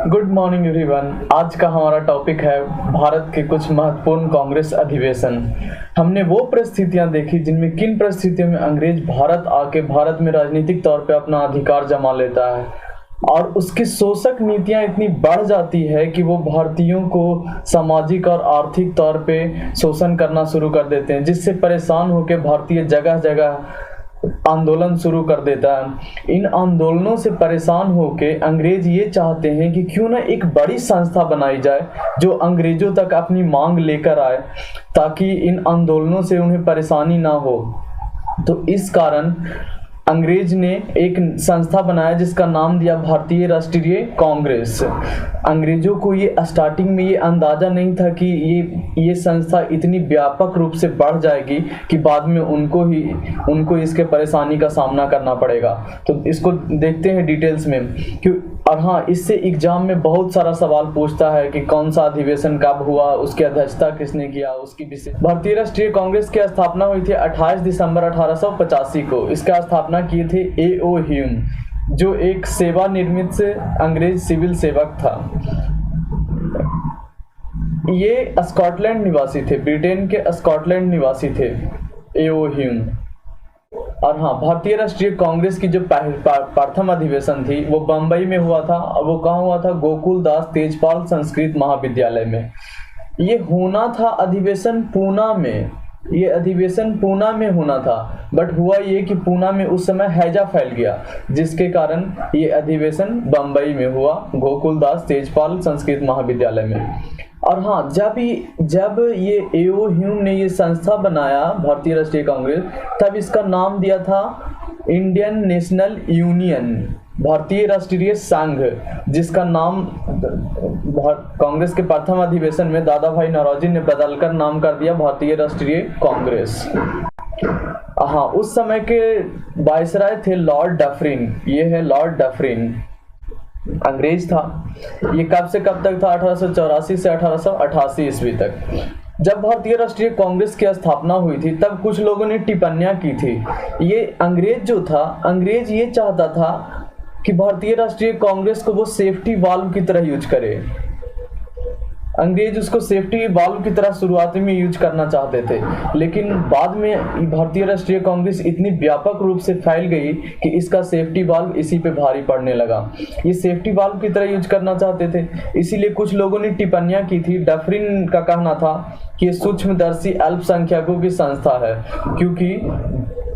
Good morning everyone. आज का हमारा टॉपिक है भारत के कुछ महत्वपूर्ण कांग्रेस अधिवेशन। हमने वो परिस्थितियां देखी जिनमें किन परिस्थितियों में अंग्रेज भारत आके भारत में राजनीतिक तौर पे अपना अधिकार जमा लेता है और उसकी शोषक नीतियां इतनी बढ़ जाती है कि वो भारतीयों को सामाजिक और आर्थिक तौर पे शोषण करना शुरू कर देते हैं, जिससे परेशान होकर भारतीय जगह जगह आंदोलन शुरू कर देता है। इन आंदोलनों से परेशान होके अंग्रेज ये चाहते हैं कि क्यों ना एक बड़ी संस्था बनाई जाए जो अंग्रेजों तक अपनी मांग लेकर आए, ताकि इन आंदोलनों से उन्हें परेशानी ना हो। तो इस कारण अंग्रेज ने एक संस्था बनाया जिसका नाम दिया भारतीय राष्ट्रीय कांग्रेस। अंग्रेजों को ये स्टार्टिंग में ये अंदाजा नहीं था कि ये संस्था इतनी व्यापक रूप से बढ़ जाएगी कि बाद में उनको इसके परेशानी का सामना करना पड़ेगा। तो इसको देखते हैं डिटेल्स में क्यों। और हाँ, इससे एग्जाम में बहुत सारा सवाल पूछता है कि कौन सा अधिवेशन कब हुआ, उसकी अध्यक्षता किसने किया, उसकी विशेष। भारतीय राष्ट्रीय कांग्रेस की स्थापना हुई थी 28 दिसंबर 1885 को। इसका स्थापना किए थे A.O. ह्यूम, जो एक सेवानिवृत्त से अंग्रेज सिविल सेवक था। ये स्कॉटलैंड निवासी थे, ब्रिटेन के स्कॉटलैंड निवासी थे A.O. ह्यूम। और हाँ, भारतीय राष्ट्रीय कांग्रेस की जो प्रथम अधिवेशन थी वो बम्बई में हुआ था। और वो कहाँ हुआ था? गोकुल दास तेजपाल संस्कृत महाविद्यालय में। ये होना था अधिवेशन पूना में। ये अधिवेशन पूना में होना था, बट हुआ ये कि पूना में उस समय हैजा फैल गया, जिसके कारण ये अधिवेशन बम्बई में हुआ, गोकुल दास तेजपाल संस्कृत महाविद्यालय में। और हाँ, जब ये A.O. ह्यूम ने ये संस्था बनाया भारतीय राष्ट्रीय कांग्रेस, तब इसका नाम दिया था इंडियन नेशनल यूनियन, भारतीय राष्ट्रीय संघ, जिसका नाम कांग्रेस के प्रथम अधिवेशन में दादा भाई नौरोजी ने बदलकर नाम कर दिया भारतीय राष्ट्रीय कांग्रेस। हाँ, उस समय के वायसराय थे लॉर्ड डफरिन। ये है लॉर्ड डफरिन, अंग्रेज था। ये कब से कब तक था? 1884 से 1888 ईस्वी तक। जब भारतीय राष्ट्रीय कांग्रेस की स्थापना हुई थी तब कुछ लोगों ने टिप्पणियां की थी। ये अंग्रेज जो था, अंग्रेज ये चाहता था कि भारतीय राष्ट्रीय कांग्रेस को वो सेफ्टी वाल्व की तरह यूज करे। अंग्रेज उसको सेफ्टी वाल्व की तरह शुरुआत में यूज करना चाहते थे, लेकिन बाद में भारतीय राष्ट्रीय कांग्रेस इतनी व्यापक रूप से फैल गई कि इसका सेफ्टी वाल्व इसी पे भारी पड़ने लगा। ये सेफ्टी वाल्व की तरह यूज करना चाहते थे, इसीलिए कुछ लोगों ने टिप्पणियां की थी। डफरिन का कहना था कि ये सूक्ष्मदर्शी अल्पसंख्यकों की संस्था है, क्योंकि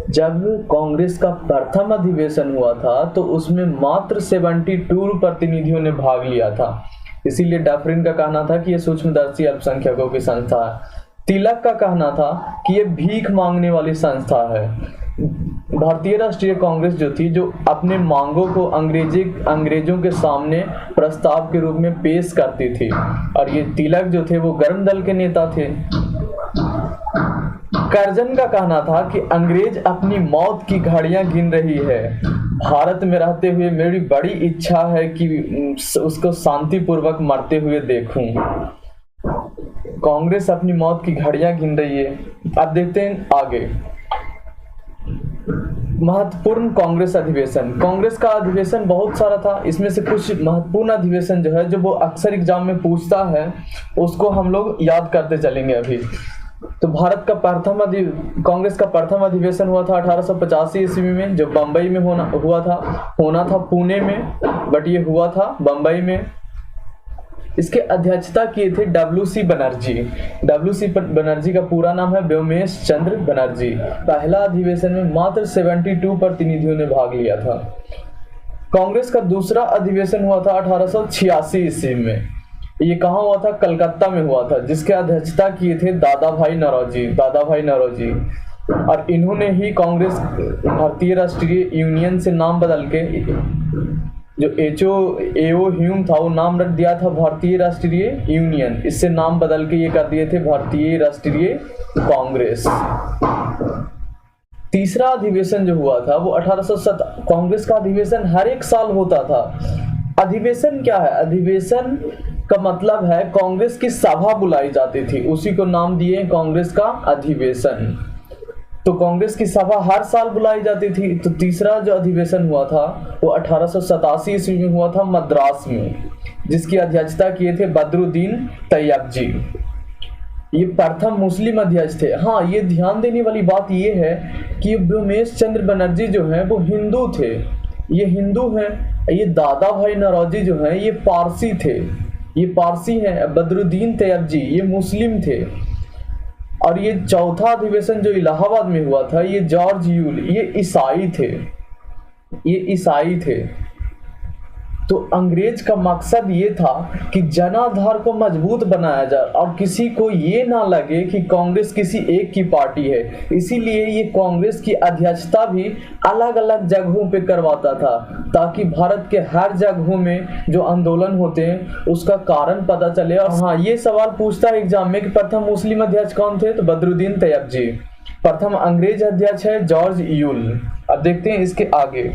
जब कांग्रेस का प्रथम अधिवेशन हुआ था तो उसमें मात्र 72 प्रतिनिधियों ने भाग लिया था। इसीलिए डफरिन का कहना था कि यह सूक्ष्मदर्शी अल्पसंख्यकों की संस्था है। तिलक का कहना था कि यह भीख मांगने वाली संस्था है। भारतीय राष्ट्रीय कांग्रेस जो थी, जो अपने मांगों को अंग्रेजों के सामने प्रस्ताव के रूप में पेश करती थी। और ये तिलक जो थे वो गर्म दल के नेता थे। कर्जन का कहना था कि अंग्रेज अपनी मौत की घड़ियां गिन रही है। भारत में रहते हुए मेरी बड़ी इच्छा है कि उसको शांतिपूर्वक मरते हुए देखूं। कांग्रेस अपनी मौत की घड़ियां गिन रही है। अब देखते हैं आगे। महत्वपूर्ण कांग्रेस अधिवेशन। कांग्रेस का अधिवेशन बहुत सारा था, इसमें से कुछ महत्वपूर्ण अधिवेशन जो है, जो वो अक्सर एग्जाम में पूछता है, उसको हम लोग याद करते चलेंगे अभी। तो भारत का कांग्रेस का प्रथम अधिवेशन हुआ था 1885 ईस्वी में, जो बम्बई में होना था पुणे में, बट ये हुआ था बम्बई में। इसके अध्यक्षता किए थे W.C. बनर्जी। W.C. बनर्जी का पूरा नाम है व्योमेश चंद्र बनर्जी। पहला अधिवेशन में मात्र 72 प्रतिनिधियों ने भाग लिया था। कांग्रेस का दूसरा अधिवेशन हुआ था 1886 ईस्वी में। ये कहाँ हुआ था? कलकत्ता में हुआ था, जिसके अध्यक्षता किए थे दादा भाई नौरोजी। और इन्होंने ही कांग्रेस भारतीय राष्ट्रीय यूनियन से नाम बदल के, जो A.O. ह्यूम था, वो नाम रख दिया था भारतीय राष्ट्रीय यूनियन। इससे नाम बदल के ये कर दिए थे भारतीय राष्ट्रीय कांग्रेस। तीसरा अधिवेशन जो हुआ था वो 1807। कांग्रेस का अधिवेशन हर एक साल होता था। अधिवेशन क्या है? अधिवेशन का मतलब है कांग्रेस की सभा बुलाई जाती थी, उसी को नाम दिए कांग्रेस का अधिवेशन। तो कांग्रेस की सभा हर साल बुलाई जाती थी। तो तीसरा जो अधिवेशन हुआ था वो 1887 ईस्वी में हुआ था मद्रास में। जिसकी अध्यक्षता किए थे बदरुद्दीन तैयब। ये प्रथम मुस्लिम अध्यक्ष थे। हाँ, ये ध्यान देने वाली बात ये है कि व्योमेश चंद्र बनर्जी जो हैं वो हिंदू थे, ये हिंदू हैं। ये दादा भाई नौरोजी जो हैं ये पारसी थे, ये पारसी हैं। बदरुद्दीन तैयब जी ये मुस्लिम थे। और ये चौथा अधिवेशन जो इलाहाबाद में हुआ था, ये जॉर्ज यूल ये ईसाई थे, ये ईसाई थे। तो अंग्रेज का मकसद ये था कि जनाधार को मजबूत बनाया जाए और किसी को ये ना लगे कि कांग्रेस किसी एक की पार्टी है। इसीलिए ये कांग्रेस की अध्यक्षता भी अलग अलग जगहों पे करवाता था, ताकि भारत के हर जगहों में जो आंदोलन होते हैं उसका कारण पता चले। और हाँ, ये सवाल पूछता है एग्जाम में कि प्रथम मुस्लिम अध्यक्ष कौन थे, तो बदरुद्दीन तैयब जी। प्रथम अंग्रेज अध्यक्ष है जॉर्ज यूल। अब देखते हैं इसके आगे।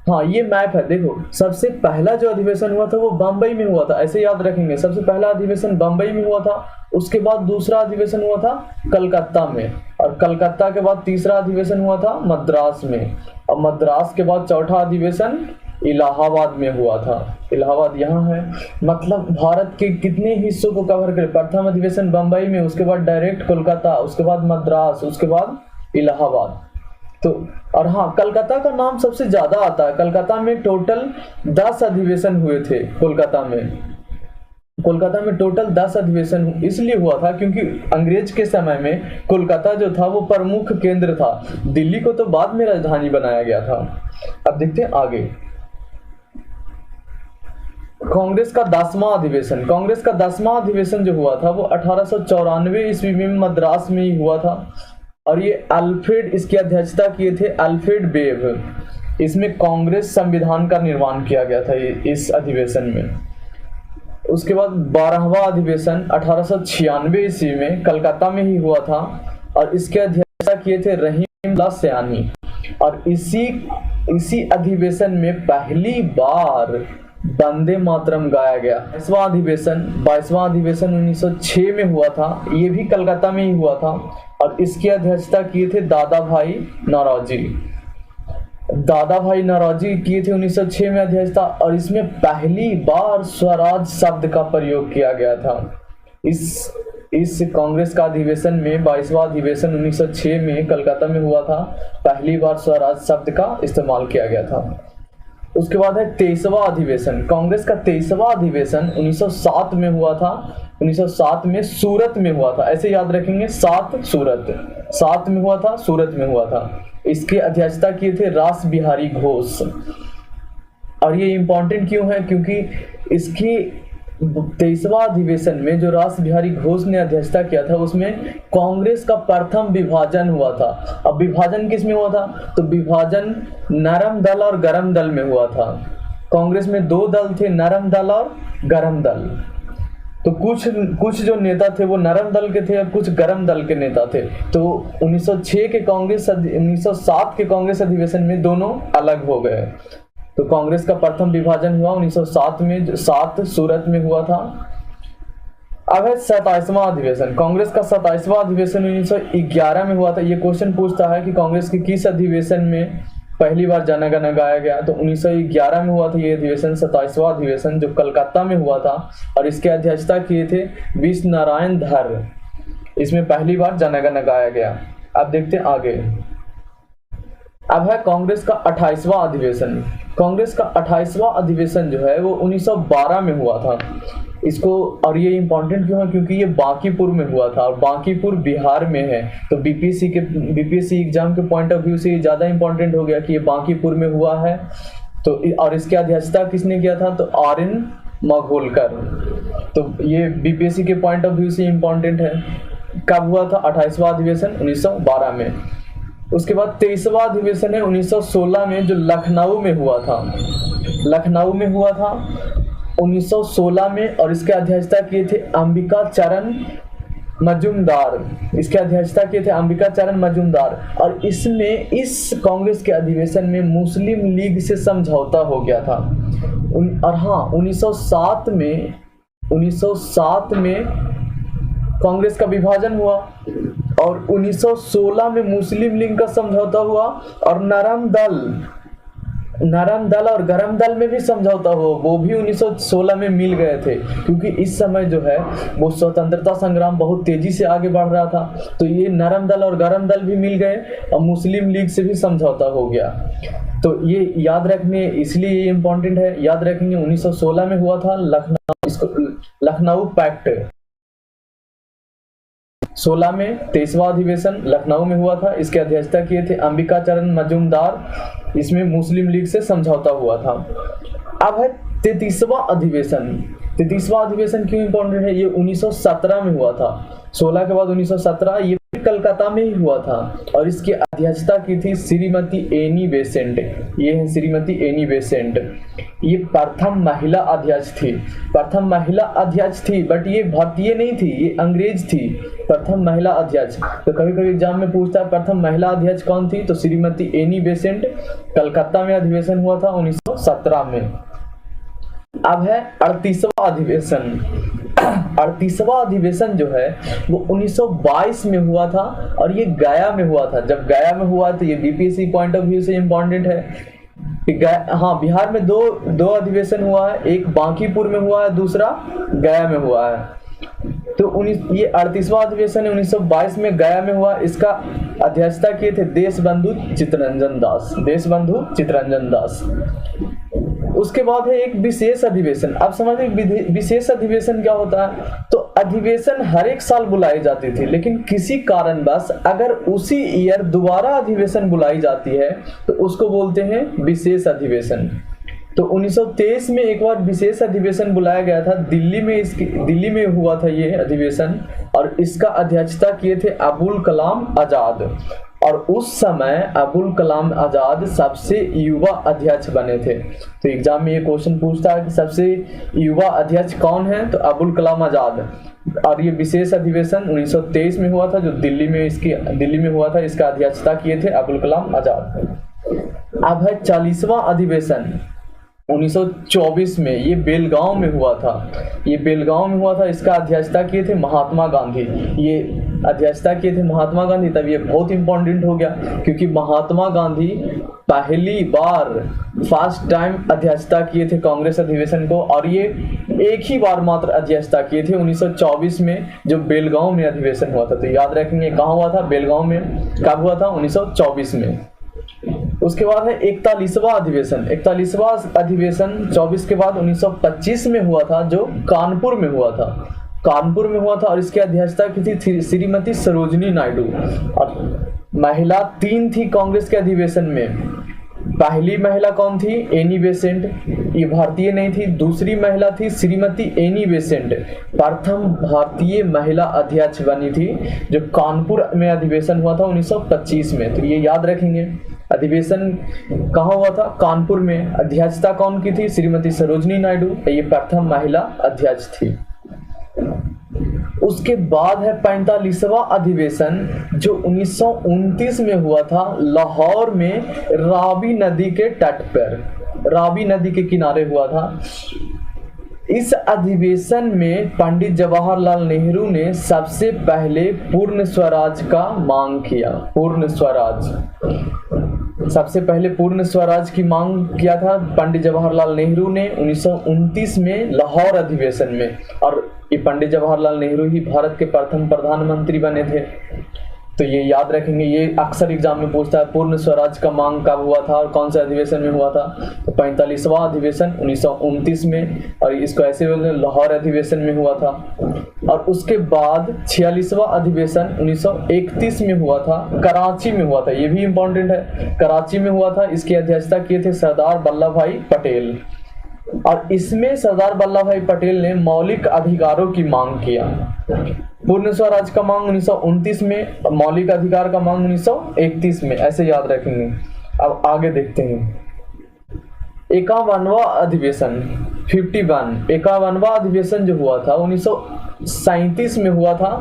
हाँ, ये मैप है, देखो सबसे पहला जो अधिवेशन हुआ था वो बम्बई में हुआ था, ऐसे याद रखेंगे। सबसे पहला अधिवेशन बम्बई में हुआ था, उसके बाद दूसरा अधिवेशन हुआ था कलकत्ता में, और कलकत्ता के बाद तीसरा अधिवेशन हुआ था मद्रास में, और मद्रास के बाद चौथा अधिवेशन इलाहाबाद में हुआ था। इलाहाबाद यहाँ है। मतलब भारत के कितने हिस्सों को कवर करे। प्रथम अधिवेशन बम्बई में, उसके बाद डायरेक्ट कोलकाता, उसके बाद मद्रास, उसके बाद इलाहाबाद। तो और हाँ, कलकत्ता का नाम सबसे ज्यादा आता है। कलकत्ता में टोटल 10 अधिवेशन हुए थे। कोलकाता में टोटल 10 अधिवेशन इसलिए हुआ था क्योंकि अंग्रेज के समय में कोलकाता जो था वो प्रमुख केंद्र था। दिल्ली को तो बाद में राजधानी बनाया गया था। अब देखते हैं आगे। कांग्रेस का 10वां अधिवेशन। कांग्रेस का 10वां अधिवेशन जो हुआ था वो 1894 ईस्वी में मद्रास में ही हुआ था, और ये अल्फ्रेड इसकी अध्यक्षता किए थे, अल्फ्रेड बेव। इसमें कांग्रेस संविधान का निर्माण किया गया था इस अधिवेशन में। उसके बाद 12वां अधिवेशन 1896 ईस्वी में कलकत्ता में ही हुआ था, और इसके अध्यक्षता किए थे रहीम सयानी। और इसी अधिवेशन में पहली बार वंदे मातरम गाया गया। 22वां अधिवेशन 1906 में हुआ था, ये भी कलकत्ता में ही हुआ था, और इसकी अध्यक्षता किए थे दादा भाई नौरोजी। दादा भाई नौरोजी किए थे 1906 में अध्यक्षता, और इसमें पहली बार स्वराज शब्द का प्रयोग किया गया था। इस कांग्रेस का अधिवेशन में 22वां अधिवेशन 1906 में कलकत्ता में हुआ था, पहली बार स्वराज शब्द का इस्तेमाल किया गया था। उसके बाद है 23वां अधिवेशन। कांग्रेस का 23वां अधिवेशन 1907 में हुआ था। 1907 में सूरत में हुआ था, ऐसे याद रखेंगे, 7 में हुआ था, सूरत में हुआ था। इसकी अध्यक्षता किए थे रास बिहारी घोष। और ये इंपॉर्टेंट क्यों है, क्योंकि इसकी 23वां अधिवेशन में जो रास बिहारी घोष ने अध्यक्षता किया था उसमें कांग्रेस का प्रथम विभाजन हुआ था। अब विभाजन किस में हुआ था, तो विभाजन नरम दल और गरम दल में हुआ था। कांग्रेस में 2 दल थे, नरम दल और गरम दल। तो कुछ जो नेता थे वो नरम दल के थे और कुछ गरम दल के नेता थे। तो 1907 के कांग्रेस अधिवेशन में दोनों अलग हो गए। तो कांग्रेस का प्रथम विभाजन हुआ 1907 में, 7 सूरत में हुआ था। अब है 27वां अधिवेशन। कांग्रेस का 27वां अधिवेशन 1911 में हुआ था। ये क्वेश्चन पूछता है कि कांग्रेस के किस अधिवेशन में पहली बार जन गण गाया गया, तो 1911 में हुआ था ये अधिवेशन, 27वां अधिवेशन जो कलकत्ता में हुआ था, और इसके अध्यक्षता किए थे विश्व नारायण धर। इसमें पहली बार जन गण गाया गया। अब देखते हैं आगे। अब है कांग्रेस का 28वां अधिवेशन। कांग्रेस का 28वां अधिवेशन जो है वो 1912 में हुआ था। इसको, और ये इंपॉर्टेंट क्यों है, क्योंकि ये बांकीपुर में हुआ था, और बांकीपुर बिहार में है। तो बीपीएससी एग्जाम के पॉइंट ऑफ व्यू से ये ज्यादा इंपॉर्टेंट हो गया कि ये बांकीपुर में हुआ है। तो और इसकी अध्यक्षता किसने किया था, तो आर.एन. माघोलकर। तो ये बीपीएससी के पॉइंट ऑफ व्यू से इंपॉर्टेंट है। कब हुआ था, 28वां अधिवेशन 1912 में। उसके बाद 23वां अधिवेशन है 1916 में, जो लखनऊ में हुआ था। 1916 में, और इसके अध्यक्षता किए थे अंबिका चरण मजूमदार। और इसमें इस कांग्रेस के अधिवेशन में मुस्लिम लीग से समझौता हो गया था। और हाँ, 1907 में कांग्रेस का विभाजन हुआ, और 1916 में मुस्लिम लीग का समझौता हुआ, और नरम दल और गरम दल में भी समझौता हो, वो भी 1916 में मिल गए थे, क्योंकि इस समय जो है वो स्वतंत्रता संग्राम बहुत तेजी से आगे बढ़ रहा था। तो ये नरम दल और गरम दल भी मिल गए और मुस्लिम लीग से भी समझौता हो गया। तो ये याद रखने, इसलिए ये इम्पोर्टेंट है, याद रखेंगे। 1916 में हुआ था लखनऊ पैक्ट। 16 में 23वां अधिवेशन लखनऊ में हुआ था, इसकी अध्यक्षता किए थे अंबिका चरण मजूमदार। इसमें मुस्लिम लीग से समझौता हुआ था। अब है 33वां अधिवेशन। 33वां अधिवेशन क्यों इंपॉर्टेंट है? ये 1917 में हुआ था। 16 के बाद 1917 ये कलकत्ता में ही हुआ था और इसकी अध्यक्षता की थी श्रीमती एनी बेसेंट। ये है श्रीमती एनी बेसेंट। ये प्रथम महिला अध्यक्ष थी। प्रथम महिला अध्यक्ष थी, बट ये भारतीय नहीं थी, ये अंग्रेज थी। प्रथम महिला अध्यक्ष। तो कभी कभी एग्जाम में पूछता है प्रथम महिला अध्यक्ष कौन थी, तो श्रीमती एनी बेसेंट। कलकत्ता में अधिवेशन हुआ था 1917 में। अब है 38वां अधिवेशन। 38वां अधिवेशन जो है वो 1922 में हुआ था और ये गया में हुआ था। जब गया में हुआ तो ये बीपीएससी पॉइंट ऑफ व्यू से इम्पोर्टेंट है। हाँ, बिहार में दो अधिवेशन हुआ है, एक बांकीपुर में हुआ है, दूसरा गया में हुआ है। तो ये 38वां अधिवेशन 1922 में गया में हुआ। इसका अध्यक्षता किए थे देशबंधु चित्तरंजन दास। देशबंधु चित्तरंजन दास। उसके बाद है एक विशेष अधिवेशन। अब समझिए विशेष अधिवेशन क्या होता है। तो अधिवेशन हर एक साल बुलाई जाती थी, लेकिन किसी कारणवश अगर उसी ईयर दोबारा अधिवेशन बुलाई जाती है तो उसको बोलते हैं विशेष अधिवेशन। तो 1923 में एक बार विशेष अधिवेशन बुलाया गया था दिल्ली में हुआ था ये अधिवेशन और इसका अध्यक्षता किए थे अबुल कलाम आजाद। और उस समय अबुल कलाम आजाद सबसे युवा अध्यक्ष बने थे। तो एग्जाम में ये क्वेश्चन पूछता है कि सबसे युवा अध्यक्ष कौन है, तो अबुल कलाम आजाद। और ये विशेष अधिवेशन 1923 में हुआ था जो दिल्ली में हुआ था। इसका अध्यक्षता किए थे अबुल कलाम आजाद। अब है 40वां अधिवेशन 1924 में। ये बेलगांव में हुआ था। ये बेलगांव में हुआ था। इसका अध्यक्षता किए थे महात्मा गांधी। ये अध्यक्षता किए थे महात्मा गांधी। तब ये बहुत इंपॉर्टेंट हो गया क्योंकि महात्मा गांधी पहली बार फर्स्ट टाइम अध्यक्षता किए थे कांग्रेस अधिवेशन को और ये एक ही बार मात्र अध्यक्षता किए थे 1924 में जो बेलगांव में अधिवेशन हुआ था। तो याद रखेंगे कहाँ हुआ था, बेलगांव में। कब हुआ था? 1924 में। उसके बाद है 41वां अधिवेशन। 41वां अधिवेशन 24 के बाद 1925 में हुआ था जो कानपुर में हुआ था। कानपुर में हुआ था और इसकी अध्यक्षता की थी श्रीमती सरोजनी नायडू। और महिला 3 थी कांग्रेस के अधिवेशन में। पहली महिला कौन थी? Annie Besant. ये भारतीय नहीं थी। दूसरी महिला थी श्रीमती एनी बेसेंट। प्रथम भारतीय महिला अध्यक्ष बनी थी जो कानपुर में अधिवेशन हुआ था 1925 में। तो ये याद रखेंगे। अधिवेशन कहाँ हुआ था? कानपुर में। अध्यक्षता कौन की थी? श्रीमती सरोजनी नायडू। ये प्रथम महिला अध्यक्ष थी। उसके बाद है 45वां अधिवेशन जो 1929 में हुआ था लाहौर में रावी नदी के तट पर, रावी नदी के किनारे हुआ था। इस अधिवेशन में पंडित जवाहरलाल नेहरू ने सबसे पहले पूर्ण स्वराज का मांग किया। पूर्ण स्वराज, सबसे पहले पूर्ण स्वराज की मांग किया था पंडित जवाहरलाल नेहरू ने 1929 में लाहौर अधिवेशन में। और ये पंडित जवाहरलाल नेहरू ही भारत के प्रथम प्रधानमंत्री बने थे। तो ये याद रखेंगे। ये अक्सर एग्जाम में पूछता है पूर्ण स्वराज का मांग कब हुआ था और कौन से अधिवेशन में हुआ था। तो 45वां अधिवेशन 1929 में और इसको ऐसे बोलते हैं लाहौर अधिवेशन में हुआ था। और उसके बाद 46वां अधिवेशन 1931 में हुआ था, कराची में हुआ था। ये भी इम्पोर्टेंट है, कराची में हुआ था। इसकी अध्यक्षता किए थे सरदार वल्लभ भाई पटेल। और इसमें सरदार वल्लभ भाई पटेल ने मौलिक अधिकारों की मांग किया। पूर्ण स्वराज का मांग 1929 में, मौलिक अधिकार का मांग 1931 में। ऐसे याद रखेंगे। अब आगे देखते हैं 51वां अधिवेशन 51वां अधिवेशन जो हुआ था 1937 में हुआ था।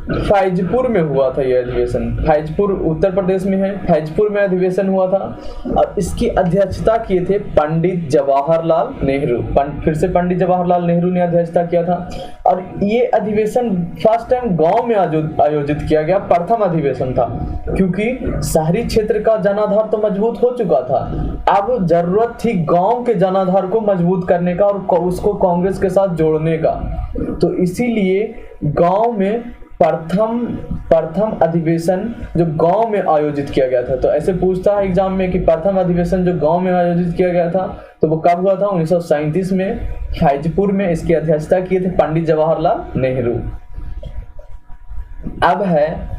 फैजपुर में हुआ था यह अधिवेशन। फैजपुर उत्तर प्रदेश में है, फैजपुर में अधिवेशन हुआ था और इसकी अध्यक्षता किए थे पंडित जवाहरलाल नेहरू। फिर से पंडित जवाहरलाल नेहरू ने अध्यक्षता किया था और ये अधिवेशन फर्स्ट टाइम गांव में आयोजित किया गया, प्रथम अधिवेशन था, क्योंकि शहरी क्षेत्र का जनाधार तो मजबूत हो चुका था। अब जरूरत थी गांव के जनाधार को मजबूत करने का और उसको कांग्रेस के साथ जोड़ने का। तो इसीलिए गांव में प्रथम अधिवेशन जो गांव में आयोजित किया गया था। तो ऐसे पूछता है एग्जाम में कि प्रथम अधिवेशन जो गांव में आयोजित किया गया था तो वो कब हुआ था? 1937 में फैजपुर में। इसकी अध्यक्षता किए थे पंडित जवाहरलाल नेहरू। अब है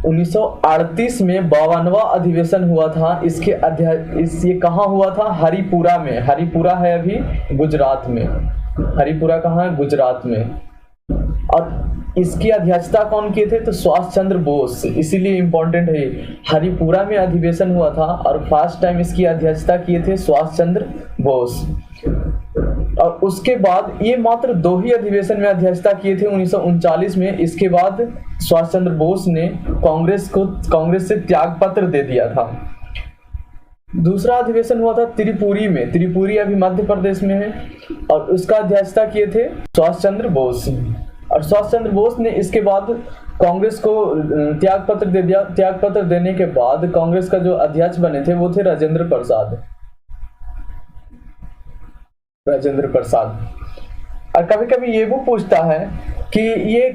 1938 में 52वां अधिवेशन हुआ था। ये कहाँ हुआ था? हरिपुरा में। हरिपुरा है अभी गुजरात में। हरिपुरा कहाँ है? गुजरात में। और इसकी अध्यक्षता कौन किए थे? तो सुभाष चंद्र बोस। इसीलिए इंपॉर्टेंट है। हरिपुरा में अधिवेशन हुआ था और फर्स्ट टाइम इसकी अध्यक्षता किए थे सुभाष चंद्र बोस। और उसके बाद ये मात्र 2 ही अधिवेशन में अध्यक्षता किए थे 1939 में। इसके बाद सुभाष चंद्र बोस ने कांग्रेस से त्याग पत्र दे दिया था। दूसरा अधिवेशन हुआ था त्रिपुरी में। त्रिपुरी अभी मध्य प्रदेश में है और उसका अध्यक्षता किए थे सुभाष चंद्र बोस। और सुभाष चंद्र बोस ने इसके बाद कांग्रेस को त्याग पत्र दे दिया। त्याग पत्र देने के बाद कांग्रेस का जो अध्यक्ष बने थे वो थे राजेंद्र प्रसाद। और कभी कभी ये वो पूछता है कि ये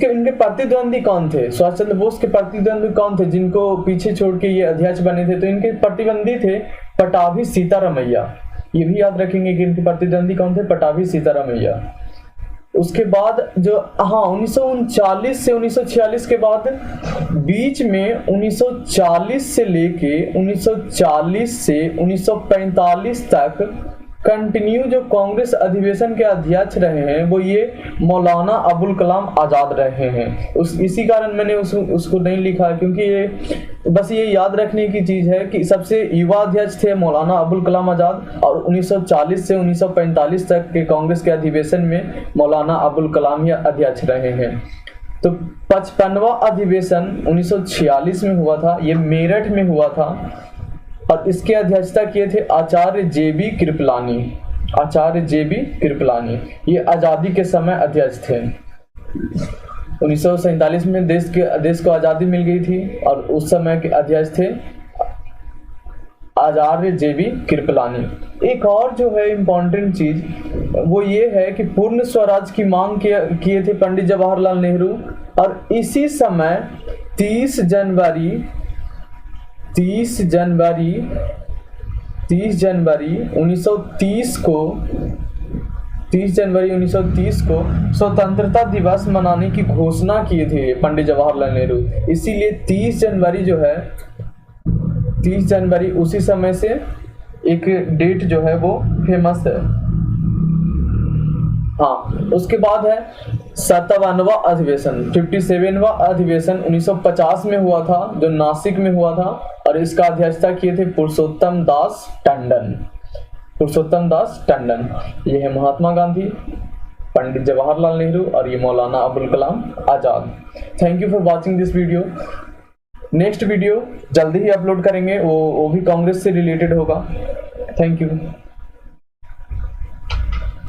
इनके प्रतिद्वंदी कौन थे? सुभाष चंद्र बोस के प्रतिद्वंदी कौन थे जिनको पीछे छोड़ के ये अध्यक्ष बने थे? तो इनके प्रतिद्वंदी थे पटाभी सीतारामैया। ये भी याद रखेंगे कि इनके प्रतिद्वंदी कौन थे? पटाभी सीतारामैया। उसके बाद जो 1939 से 1946 के बाद बीच में 1940 से लेके 1940 से 1945 तक कंटिन्यू जो कांग्रेस अधिवेशन के अध्यक्ष रहे हैं वो ये मौलाना अबुल कलाम आजाद रहे हैं। इसी कारण मैंने उसको नहीं लिखा, क्योंकि ये बस ये याद रखने की चीज है कि सबसे युवा अध्यक्ष थे मौलाना अबुल कलाम आजाद और 1940 से 1945 तक के कांग्रेस के अधिवेशन में मौलाना अबुल कलाम ही अध्यक्ष रहे हैं। तो 55वां अधिवेशन 1946 में हुआ था। ये मेरठ में हुआ था और इसके अध्यक्षता किए थे आचार्य जे.बी. कृपलानी। आचार्य जे.बी. कृपलानी ये आजादी के समय अध्यक्ष थे। 1947 में देश को आजादी मिल गई थी और उस समय के अध्यक्ष थे आचार्य जे.बी. कृपलानी। एक और जो है इम्पोर्टेंट चीज वो ये है कि पूर्ण स्वराज की मांग किए थे पंडित जवाहरलाल नेहरू और इसी समय 30 जनवरी 1930 को स्वतंत्रता दिवस मनाने की घोषणा किए थे पंडित जवाहरलाल नेहरू। इसीलिए 30 जनवरी जो है 30 जनवरी उसी समय से एक डेट जो है वो फेमस है। हाँ, उसके बाद है 57वां अधिवेशन 57वां अधिवेशन 1950 में हुआ था जो नासिक में हुआ था और इसका अध्यक्षता किए थे पुरुषोत्तम दास टंडन। ये है महात्मा गांधी, पंडित जवाहरलाल नेहरू और ये Maulana Abul Kalam Azad. Thank you for watching this video. Next video जल्दी ही अपलोड करेंगे, वो भी कांग्रेस से रिलेटेड होगा। Thank you.